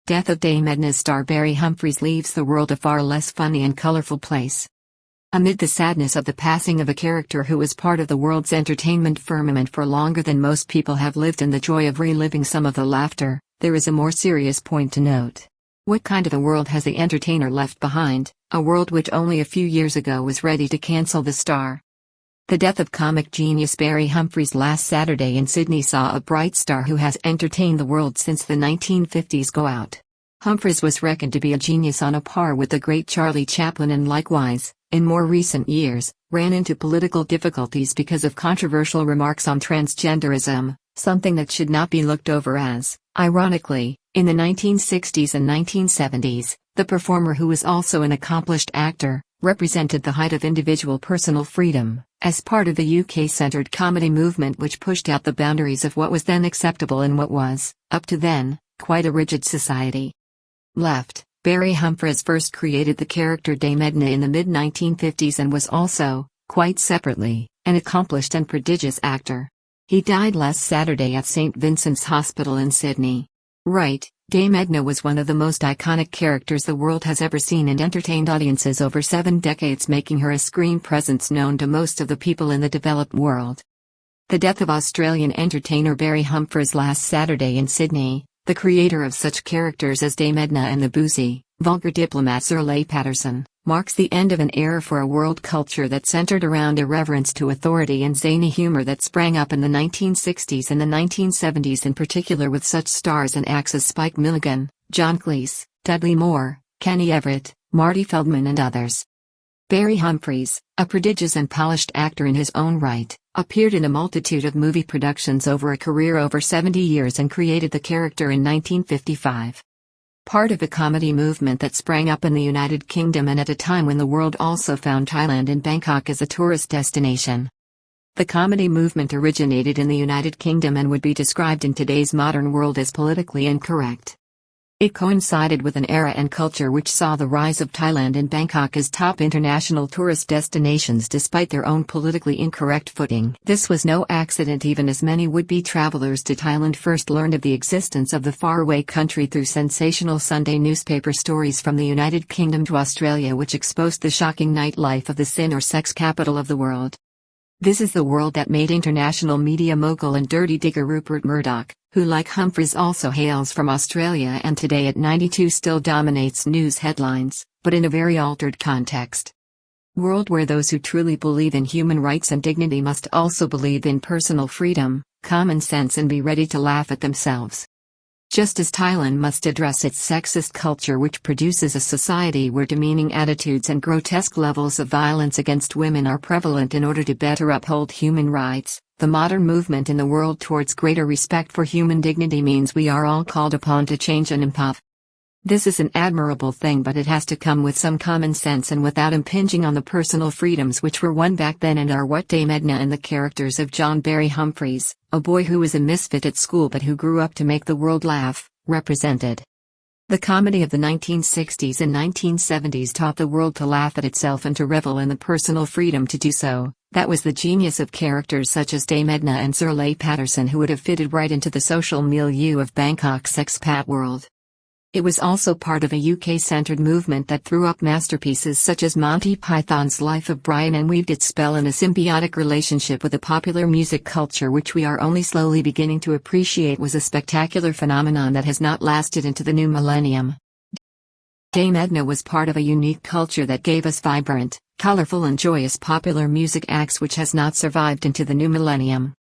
Death of Dame Edna star Barry Humphries leaves the world a far less funny and colorful place. Amid the sadness of the passing of a character who was part of the world's entertainment firmament for longer than most people have lived and the joy of reliving some of the laughter, there is a more serious point to note. What kind of a world has the entertainer left behind, a world which only a few years ago was ready to cancel the star? The death of comic genius Barry Humphries last Saturday in Sydney saw a bright star who has entertained the world since the 1950s go out. Humphries was reckoned to be a genius on a par with the great Charlie Chaplin and likewise, in more recent years, ran into political difficulties because of controversial remarks on transgenderism, something that should not be looked over as, ironically, in the 1960s and 1970s, the performer who was also an accomplished actor, represented the height of individual personal freedom, as part of the UK-centred comedy movement which pushed out the boundaries of what was then acceptable in what was, up to then, quite a rigid society. Left, Barry Humphries first created the character Dame Edna in the mid-1950s and was also, quite separately, an accomplished and prodigious actor. He died last Saturday at St Vincent's Hospital in Sydney. Right, Dame Edna was one of the most iconic characters the world has ever seen and entertained audiences over 7 decades, making her a screen presence known to most of the people in the developed world. The death of Australian entertainer Barry Humphries last Saturday in Sydney, the creator of such characters as Dame Edna and the boozy, vulgar diplomat Sir Leigh Patterson, marks the end of an era for a world culture that centered around irreverence to authority and zany humor that sprang up in the 1960s and the 1970s, in particular with such stars and acts as Spike Milligan, John Cleese, Dudley Moore, Kenny Everett, Marty Feldman and others. Barry Humphries, a prodigious and polished actor in his own right, appeared in a multitude of movie productions over a career over 70 years and created the character in 1955. Part of a comedy movement that sprang up in the United Kingdom and at a time when the world also found Thailand and Bangkok as a tourist destination. The comedy movement originated in the United Kingdom and would be described in today's modern world as politically incorrect. It coincided with an era and culture which saw the rise of Thailand and Bangkok as top international tourist destinations despite their own politically incorrect footing. This was no accident, even as many would-be travelers to Thailand first learned of the existence of the faraway country through sensational Sunday newspaper stories from the United Kingdom to Australia which exposed the shocking nightlife of the sin or sex capital of the world. This is the world that made international media mogul and dirty digger Rupert Murdoch, who like Humphries also hails from Australia and today at 92 still dominates news headlines, but in a very altered context. World where those who truly believe in human rights and dignity must also believe in personal freedom, common sense and be ready to laugh at themselves. Just as Thailand must address its sexist culture which produces a society where demeaning attitudes and grotesque levels of violence against women are prevalent in order to better uphold human rights, the modern movement in the world towards greater respect for human dignity means we are all called upon to change and improve. This is an admirable thing, but it has to come with some common sense and without impinging on the personal freedoms which were won back then and are what Dame Edna and the characters of John Barry Humphries, a boy who was a misfit at school but who grew up to make the world laugh, represented. The comedy of the 1960s and 1970s taught the world to laugh at itself and to revel in the personal freedom to do so. That was the genius of characters such as Dame Edna and Sir Leigh Patterson, who would have fitted right into the social milieu of Bangkok's expat world. It was also part of a UK-centred movement that threw up masterpieces such as Monty Python's Life of Brian and weaved its spell in a symbiotic relationship with a popular music culture which we are only slowly beginning to appreciate was a spectacular phenomenon that has not lasted into the new millennium. Dame Edna was part of a unique culture that gave us vibrant, colourful and joyous popular music acts which has not survived into the new millennium.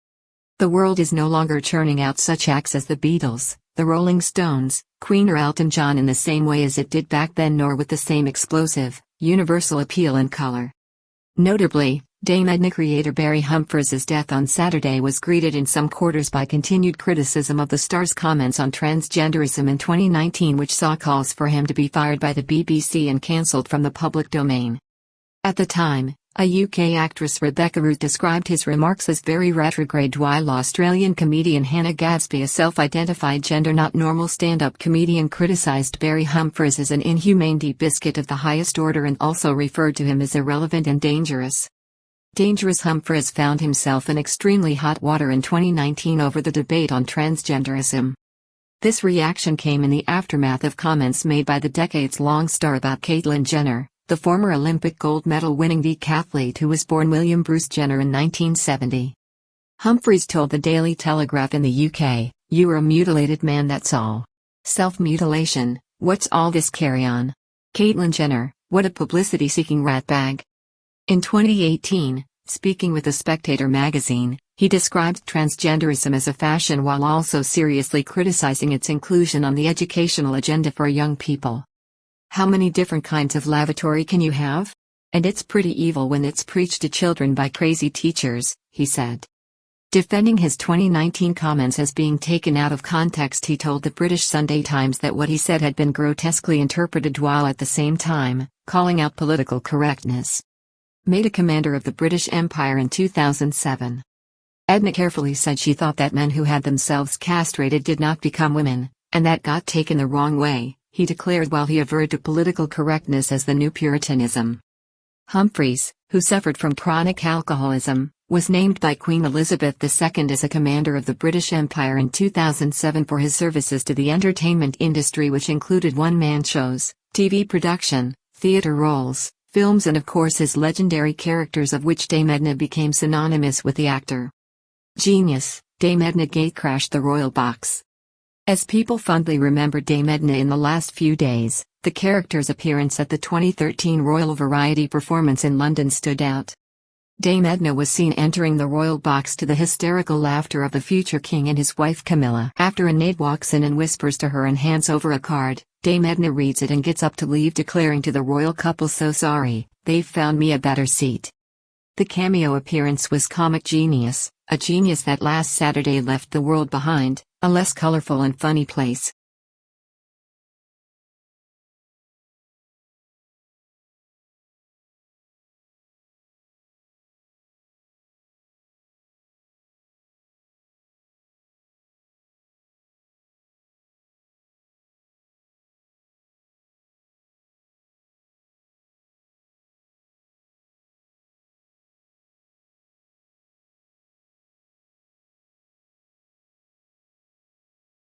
The world is no longer churning out such acts as the Beatles, the Rolling Stones, Queen or Elton John in the same way as it did back then, nor with the same explosive, universal appeal and color. Notably, Dame Edna creator Barry Humphries' death on Saturday was greeted in some quarters by continued criticism of the star's comments on transgenderism in 2019, which saw calls for him to be fired by the BBC and cancelled from the public domain. At the time, a UK actress Rebecca Root described his remarks as very retrograde, while Australian comedian Hannah Gadsby, a self-identified gender-not-normal stand-up comedian, criticised Barry Humphries as an inhumane deep biscuit of the highest order and also referred to him as irrelevant and dangerous. Dangerous Humphries found himself in extremely hot water in 2019 over the debate on transgenderism. This reaction came in the aftermath of comments made by the decades-long star about Caitlyn Jenner, the former Olympic gold medal-winning decathlete who was born William Bruce Jenner in 1970. Humphries told the Daily Telegraph in the UK, "You were a mutilated man, that's all. Self-mutilation, what's all this carry-on? Caitlyn Jenner, what a publicity-seeking ratbag." In 2018, speaking with The Spectator magazine, he described transgenderism as a fashion while also seriously criticizing its inclusion on the educational agenda for young people. "How many different kinds of lavatory can you have? And it's pretty evil when it's preached to children by crazy teachers," he said. Defending his 2019 comments as being taken out of context, he told the British Sunday Times that what he said had been grotesquely interpreted while at the same time calling out political correctness. Made a commander of the British Empire in 2007. Edna carefully said she thought that men who had themselves castrated did not become women, and that got taken the wrong way, he declared while he averred to political correctness as the new Puritanism. Humphries, who suffered from chronic alcoholism, was named by Queen Elizabeth II as a commander of the British Empire in 2007 for his services to the entertainment industry, which included one-man shows, TV production, theatre roles, films and of course his legendary characters, of which Dame Edna became synonymous with the actor. Genius, Dame Edna gatecrashed the royal box. As people fondly remember Dame Edna in the last few days, the character's appearance at the 2013 Royal Variety performance in London stood out. Dame Edna was seen entering the royal box to the hysterical laughter of the future king and his wife Camilla. After a maid walks in and whispers to her and hands over a card, Dame Edna reads it and gets up to leave, declaring to the royal couple, "So sorry, they've found me a better seat." The cameo appearance was comic genius, a genius that last Saturday left the world behind, a less colorful and funny place.